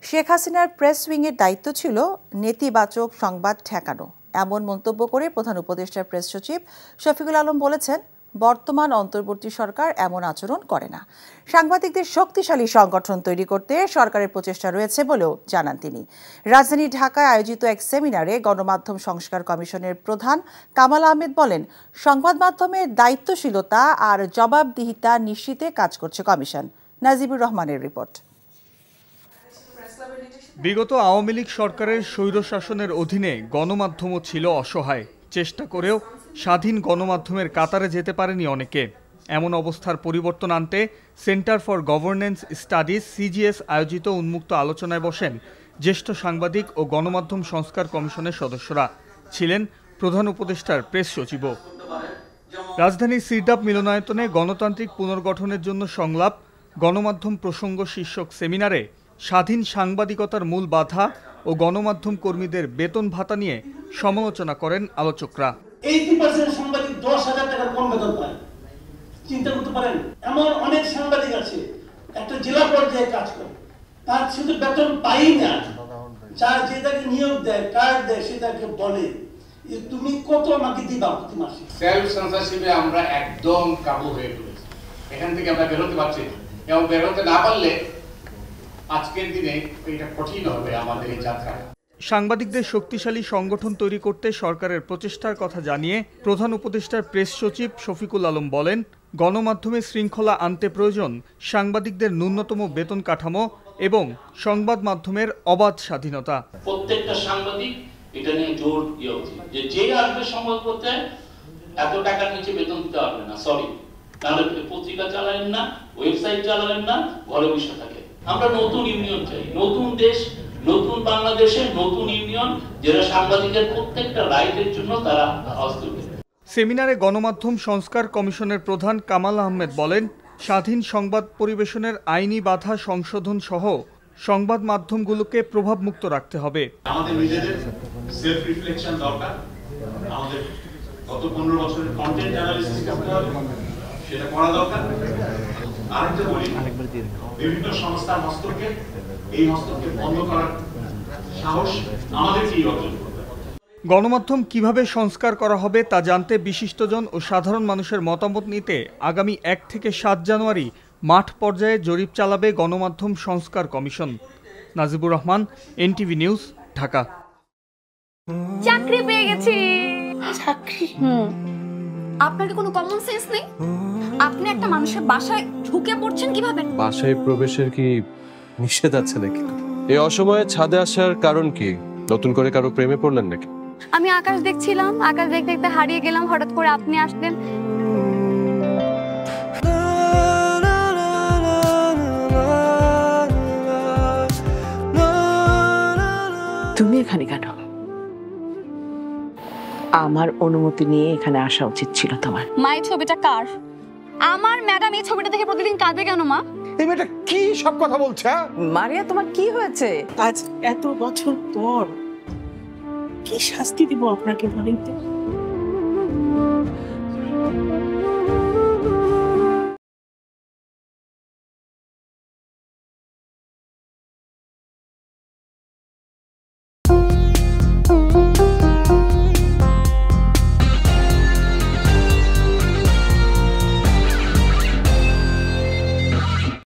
শেখ হাসিনার প্রেস উইংয়ের দায়িত্ব ছিল নেতিবাচক সংবাদ ঠেকানো, এমন মন্তব্য করে প্রধান উপদেষ্টার প্রেস সচিব শফিকুল আলম বলেছেন, বর্তমান অন্তর্বর্তী সরকার এমন আচরণ করে না। সাংবাদিকদের শক্তিশালী সংগঠন তৈরি করতে সরকারের প্রচেষ্টা রয়েছে বলেও জানান তিনি। রাজধানী ঢাকায় আয়োজিত এক সেমিনারে গণমাধ্যম সংস্কার কমিশনের প্রধান কামাল আহমেদ বলেন, সংবাদ মাধ্যমের দায়িত্বশীলতা আর জবাবদিহিতা নিশ্চিতে কাজ করছে কমিশন। নাজিবুর রহমানের রিপোর্ট। বিগত আওয়ামী লীগ সরকারের স্বৈরশাসনের অধীনে গণমাধ্যমও ছিল অসহায়। চেষ্টা করেও স্বাধীন গণমাধ্যমের কাতারে যেতে পারেনি অনেকে। এমন অবস্থার পরিবর্তন আনতে centre for governance studies CGS আয়োজিত উন্মুক্ত আলোচনায় বসেন জ্যেষ্ঠ সাংবাদিক ও গণমাধ্যম সংস্কার কমিশনের সদস্যরা। ছিলেন প্রধান উপদেষ্টার প্রেস সচিবও। রাজধানীর সিরডাপ মিলনায়তনে গণতান্ত্রিক পুনর্গঠনের জন্য সংলাপ গণমাধ্যম প্রসঙ্গ শীর্ষক সেমিনারে স্বাধীন সাংবাদিকতার মূল বাধা ও গণমাধ্যম কর্মীদের বেতন ভাতা নিয়ে সমালোচনা করেন আলোচকরা। 80% সাংবাদিক 10,000 টাকার কম বেতন পায়। চিন্তা করতে পারেন, এমন অনেক সাংবাদিক আছে একটা জেলা পর্যায়ে কাজ করে, তার শুধু বেতন পাই না, যার যে তাকে নিয়োগ দেয়, কার্ড দেয়, সে তাকে বলে তুমি কত আমাকে দিবা প্রতি মাসে। সেলফ সেন্সরশিপে আমরা একদম কাবু হয়ে পড়েছি। এখান থেকে আমরা বেরোতে পারছি না, এবং বেরোতে না পারলে আজকের দিনে এটা কঠিন হবে আমাদের এই যাত্রা। সাংবাদিকদের শক্তিশালী সংগঠন তৈরি করতে সরকারের প্রচেষ্টার কথা জানিয়ে প্রধান উপদেষ্টার প্রেস সচিব শফিকুল আলম বলেন, গণমাধ্যমে শৃঙ্খলা আনতে প্রয়োজন সাংবাদিকদের ন্যূনতম বেতন কাঠামো এবং সংবাদ মাধ্যমের অবাধ স্বাধীনতা। প্রত্যেকটা সাংবাদিক এটা নিয়ে জোর দেওয়া উচিত যে যে আসবে সংবাদ করতে এত টাকার নিচে বেতন দিতে পারবে না, সরি, তাহলে পত্রিকা চালাবেন না, ওয়েবসাইট চালাবেন না, ঘরে বসে থাকে। আমরা নতুন ইউনিয়ন চাই, নতুন দেশ, নতুন বাংলাদেশে নতুন ইউনিয়ন, যারা সাংবাদিকের প্রত্যেকটা রাইটের জন্য তারা আওয়াজ তুলবে। সেমিনারে গণমাধ্যম সংস্কার কমিশনের প্রধান কামাল আহমেদ বলেন, স্বাধীন সংবাদ পরিবেশনের আইনি বাধা সংশোধন সহ সংবাদ মাধ্যমগুলোকে প্রভাবমুক্ত রাখতে হবে। আমাদের নিজেদের সেলফ রিফ্লেকশন দরকার। আমাদের গত 15 বছরের কন্টেন্ট অ্যানালিসিস করতে হবে, সেটা করা দরকার। আরেকটা বলি, বিভিন্ন সংস্থার হস্তক্ষেপ, এই হস্তক্ষেপ বন্ধ করার সাহস আমাদেরকেই অর্জন করতে হবে। গণমাধ্যম কিভাবে সংস্কার করা হবে তা জানতে বিশিষ্টজন ও সাধারণ মানুষের মতামত নিতে আগামী 1 থেকে 7 জানুয়ারি মাঠ পর্যায়ে জরিপ চালাবে গণমাধ্যম সংস্কার commission. Najibur Rahman, NTV news, Dhaka. চাকরি পেয়ে গেছি। চাকরি? আপনার কোনো কমন সেন্স নেই? আপনি একটা মানুষের বাসায় ঢুকে পড়ছেন কিভাবে? বাসায় প্রবেশের কি নিষেধ আছে নাকি? এই অসময়ে ছাদে আসার কারণ কি? নতুন করে কারো প্রেমে পড়লেন নাকি? আমি আকাশ দেখছিলাম, আকাশ দেখতে দেখতে হারিয়ে গেলাম, হঠাৎ করে আপনি আসলেন। তুমি এখানে কেন? আমার অনুমতি নিয়ে এখানে আসা উচিত ছিল তোমার। মা, এই ছবিটা কার? আমার ম্যাডাম এই ছবিটা দেখে প্রতিদিন কাঁদবে কেন মা? এই মেয়েটা কি সব কথা বলছে? মারিয়া, তোমার কি হয়েছে? আজ এত বছর পর কি শাস্তি দিব আপনাকে বলেন তো?